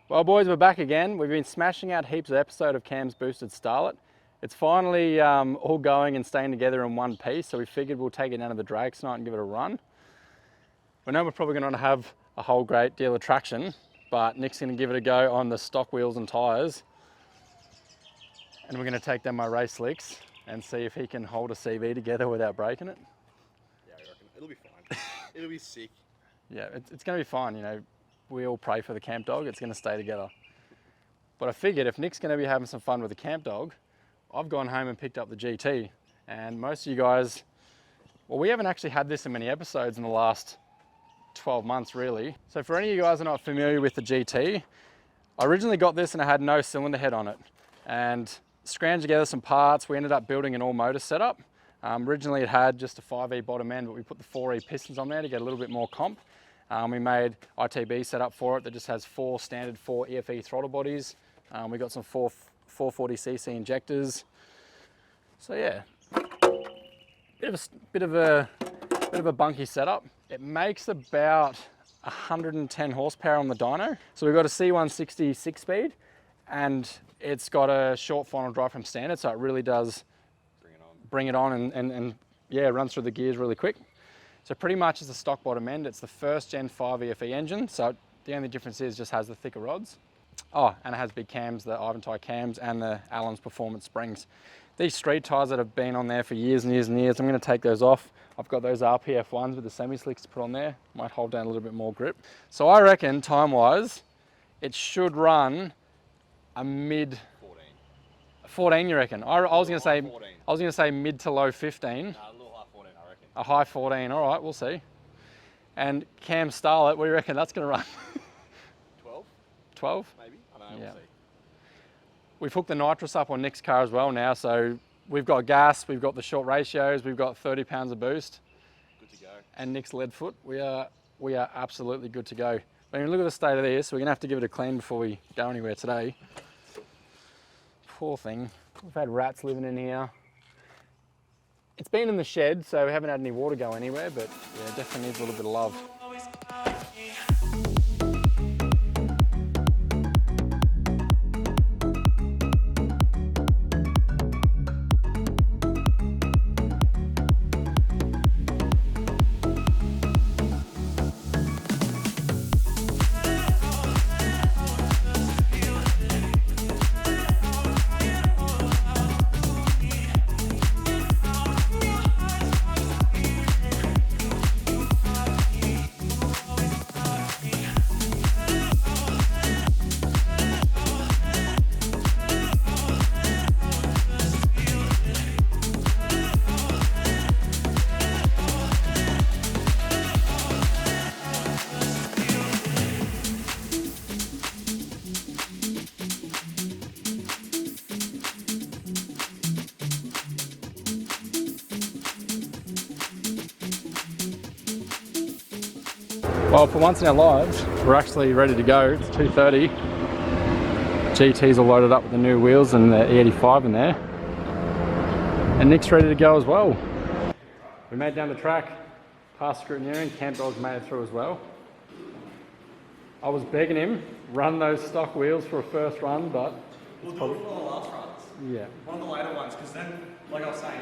Well boys, we're back again. We've been smashing out heaps of episodes of Cam's boosted Starlet. It's finally all going and staying together in one piece, so we figured we'll take it down to the drag tonight and give it a run. We know we're probably going to have a whole great deal of traction, but Nick's going to give it a go on the stock wheels and tyres. And we're going to take down my race slicks and see if he can hold a CV together without breaking it. Yeah, I reckon it'll be fine. It'll be sick. Yeah, it's going to be fine, you know. We all pray for the camp dog, it's going to stay together. But I figured if Nick's going to be having some fun with the camp dog, I've gone home and picked up the GT. And most of you guys, well, we haven't actually had this in many episodes in the last 12 months really. So for any of you guys who are not familiar with the GT, I originally got this and it had no cylinder head on it. And scrounged together some parts, we ended up building an all motor setup. Originally it had just a 5E bottom end, but we put the 4E pistons on there to get a little bit more comp. We made ITB setup for it that just has four standard 4 EFE throttle bodies. We got some 440cc injectors. So yeah, bit of a bunky setup. It makes about 110 horsepower on the dyno. So we've got a C160 6-speed, and it's got a short final drive from standard, so it really does bring it on and yeah, runs through the gears really quick. So pretty much it's a stock bottom end. It's the first gen 5 EFE engine, so the only difference is just has the thicker rods. Oh, and it has big cams, the Avent cams and the Allen's Performance springs. These street tyres that have been on there for years and years and years, I'm going to take those off. I've got those RPF ones with the semi-slicks to put on there. Might hold down a little bit more grip. So I reckon time-wise, it should run a mid 14, you reckon? I was going to say mid to low 15. A high 14, all right, we'll see. And Cam Starlet, what do you reckon that's going to run? 12? 12? Maybe, I don't know, Yeah. We'll see. We've hooked the nitrous up on Nick's car as well now, so we've got gas, we've got the short ratios, we've got 30 pounds of boost. Good to go. And Nick's lead foot, we are absolutely good to go. But when you look at the state of this, we're going to have to give it a clean before we go anywhere today. Poor thing, we've had rats living in here. It's been in the shed, so we haven't had any water go anywhere, but yeah, it definitely needs a little bit of love. Well, for once in our lives, we're actually ready to go. It's 2:30. GT's all loaded up with the new wheels and the E85 in there. And Nick's ready to go as well. We made it down the track, past scrutineering, camp dogs made it through as well. I was begging him, run those stock wheels for a first run, but... We'll do it for the last runs. Yeah. One of the later ones, because then, like I was saying,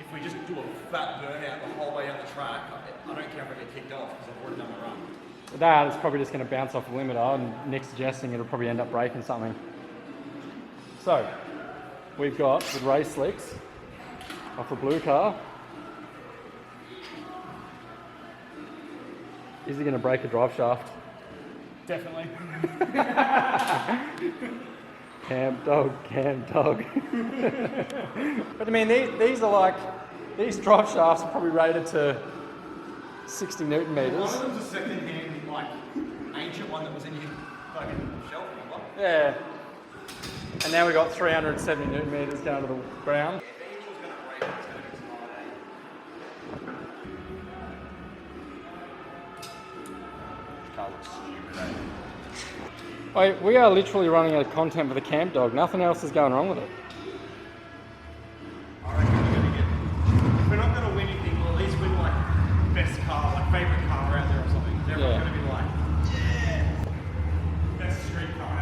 if we just do a fat burnout the whole way down the track, I don't care if I get kicked off because I've already done my run. That is probably just going to bounce off the limiter, and Nick's suggesting it'll probably end up breaking something. So, we've got the race slicks off the blue car. Is he going to break a drive shaft? Definitely. Camp dog, camp dog. But I mean, these are like, these drive shafts are probably rated to 60 Newton meters. One of them's a second-hand, like, ancient one that was in your fucking shelf, remember? Yeah. And now we've got 370 Newton meters down to the ground. Wait, we are literally running out of content for the camp dog. Nothing else is going wrong with it. I reckon we're going to get... If we're not going to win anything, we'll at least win, like, best car, like, favourite car out there or something. Everyone's going to be like, yeah, best street car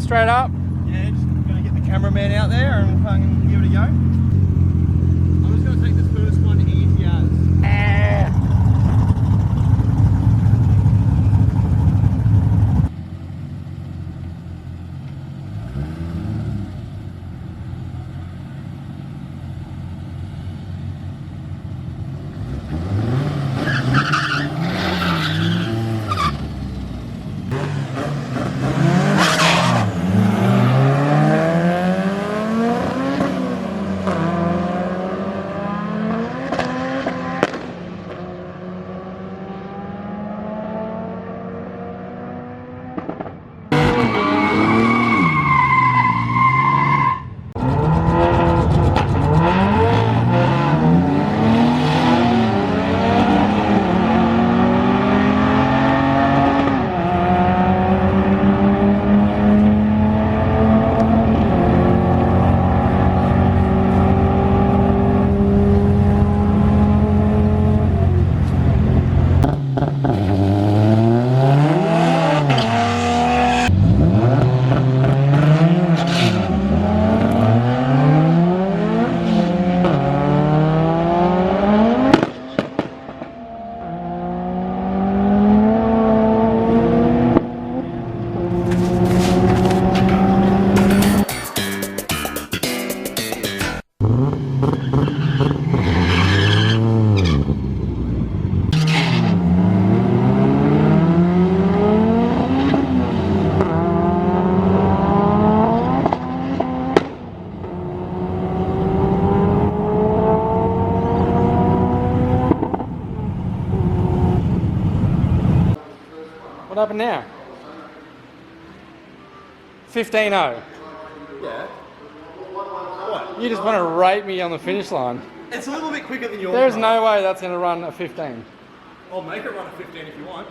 straight up. Yeah, just gonna get the cameraman out there and fucking give it a go. I'm just gonna take this first one easy as. What happened now? 15-0. Yeah. What? You just want to rate me on the finish line. It's a little bit quicker than yours. There's no way that's going to run a 15. I'll make it run a 15 if you want.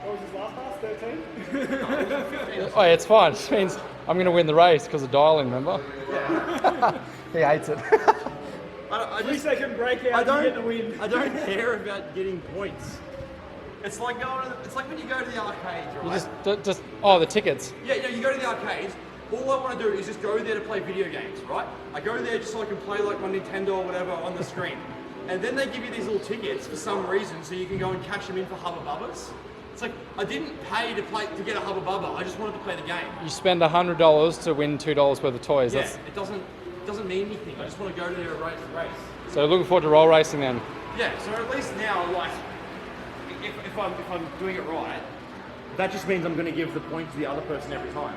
What was his last pass? 13? Oh, yeah, it's fine. It just means I'm going to win the race because of dialing, remember? Yeah. He hates it. I 3-second breakout, you get the win. I don't care about getting points. It's like when you go to the arcades, right? You just oh, the tickets. Yeah, you go to the arcades. All I want to do is just go there to play video games, right? I go there just so I can play like my Nintendo or whatever on the screen. And then they give you these little tickets for some reason so you can go and cash them in for Hubba Bubbas. It's like, I didn't pay to get a Hubba Bubba, I just wanted to play the game. You spend $100 to win $2 worth of toys. Yeah, That's... it doesn't mean anything. I just want to go there and race. So looking forward to roll racing then. Yeah, so at least now, like, if I'm doing it right, that just means I'm going to give the point to the other person every time.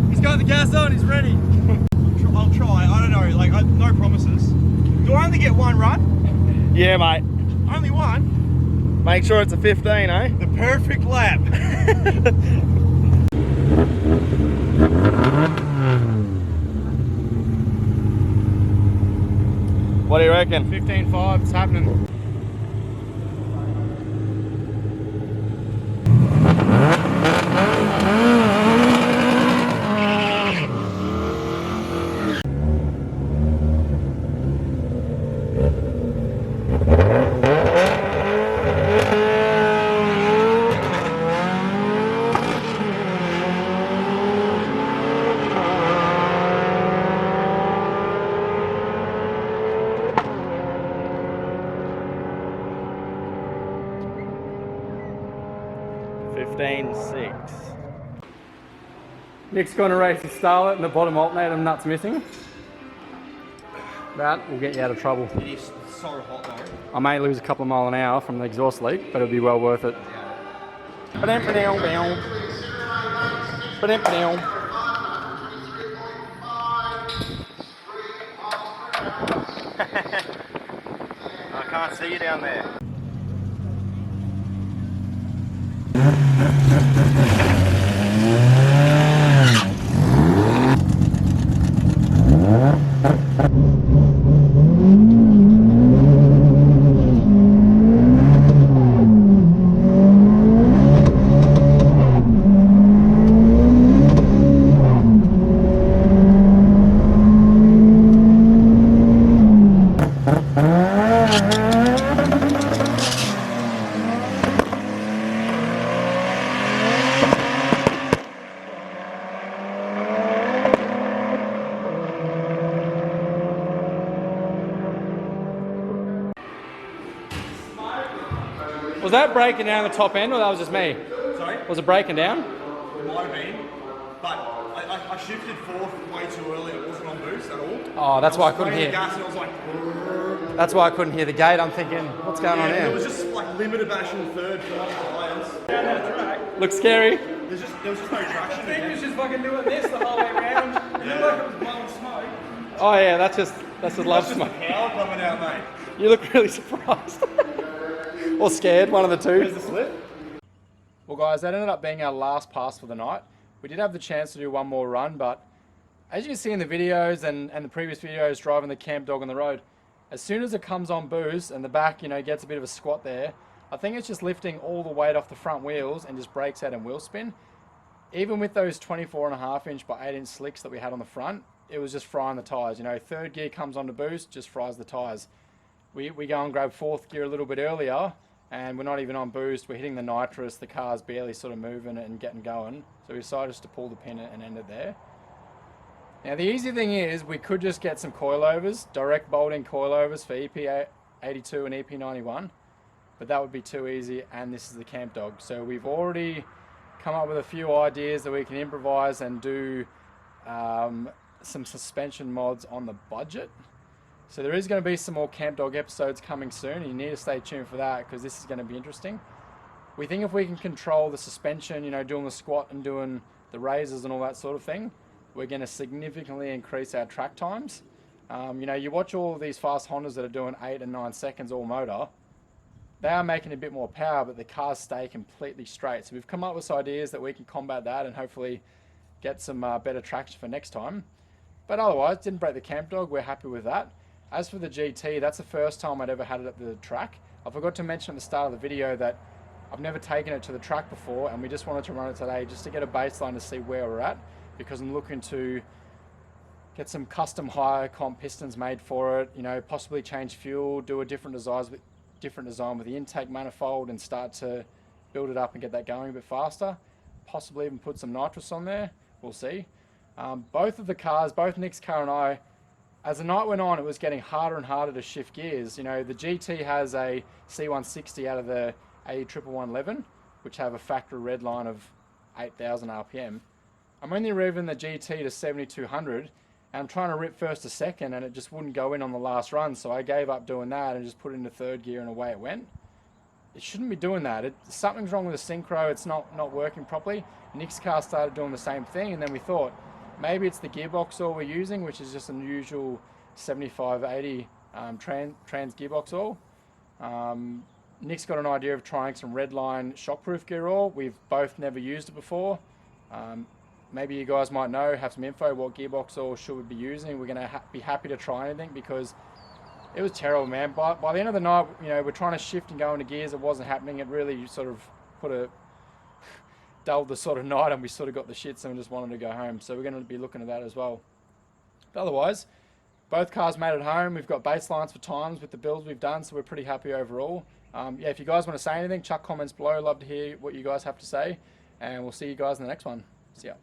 He's got the gas on, he's ready. I'll try, I don't know, like, no promises. Do I only get one run? Yeah, mate. Only one? Make sure it's a 15, eh? The perfect lap. What do you reckon? 15.5, it's happening. Nick's going to race his Starlet and the bottom alternator nut's missing. That will get you out of trouble. It is so hot though. I may lose a couple of miles an hour from the exhaust leak, but it'll be well worth it. I can't see you down there. Was that breaking down the top end, or that was just me? Sorry? Was it breaking down? It might have been, but I shifted fourth way too early. It wasn't on boost at all. Oh, that's why I couldn't spraying hear. the gas and I was like, That's why I couldn't hear the gate. I'm thinking, what's going on it here? was just like limited bashing third, fourth tires. Down that track. Looks scary. There was just no traction. He was just fucking doing this the whole way around. It looked like it was blowing smoke. Oh yeah, that's just love smoke. Power coming out, mate. You look really surprised. Or scared, one of the two. Where's the slip? Well guys, that ended up being our last pass for the night. We did have the chance to do one more run, but as you can see in the videos and the previous videos driving the camp dog on the road, as soon as it comes on boost and the back, gets a bit of a squat there, I think it's just lifting all the weight off the front wheels and just breaks out in wheel spin. Even with those 24.5 inch by 8 inch slicks that we had on the front, it was just frying the tyres. Third gear comes on to boost, just fries the tyres. We go and grab fourth gear a little bit earlier, and we're not even on boost. We're hitting the nitrous, the car's barely sort of moving and getting going. So we decided just to pull the pin and end it there. Now the easy thing is we could just get some coilovers, direct bolting coilovers for EP82 and EP91, but that would be too easy, and this is the camp dog. So we've already come up with a few ideas that we can improvise and do some suspension mods on the budget. So there is going to be some more camp dog episodes coming soon, and you need to stay tuned for that because this is going to be interesting. We think if we can control the suspension, doing the squat and doing the raises and all that sort of thing, we're going to significantly increase our track times. You watch all of these fast Hondas that are doing 8 and 9 seconds all motor, they are making a bit more power, but the cars stay completely straight. So we've come up with some ideas that we can combat that and hopefully get some better traction for next time. But otherwise, didn't break the camp dog, we're happy with that. As for the GT, that's the first time I'd ever had it at the track. I forgot to mention at the start of the video that I've never taken it to the track before, and we just wanted to run it today just to get a baseline to see where we're at, because I'm looking to get some custom higher comp pistons made for it, possibly change fuel, do a different design with the intake manifold and start to build it up and get that going a bit faster. Possibly even put some nitrous on there, we'll see. Both of the cars, both Nick's car and I, as the night went on, it was getting harder and harder to shift gears. The GT has a C160 out of the A111, which have a factory red line of 8,000 RPM. I'm only revving the GT to 7,200, and I'm trying to rip first to second, and it just wouldn't go in on the last run, so I gave up doing that and just put it into third gear, and away it went. It shouldn't be doing that. Something's wrong with the synchro. It's not working properly. Nick's car started doing the same thing, and then we thought, maybe it's the gearbox oil we're using, which is just an usual 7580 trans gearbox oil. Nick's got an idea of trying some Redline shockproof gear oil. We've both never used it before. Maybe you guys might know, have some info what gearbox oil should we be using. We're going to be happy to try anything because it was terrible, man. By the end of the night, we're trying to shift and go into gears. It wasn't happening. It really sort of dulled the sort of night, and we sort of got the shits and we just wanted to go home. So we're going to be looking at that as well. But otherwise, both cars made it home. We've got baselines for times with the builds we've done, so we're pretty happy overall. If you guys want to say anything, chuck comments below. Love to hear what you guys have to say, and we'll see you guys in the next one. See ya.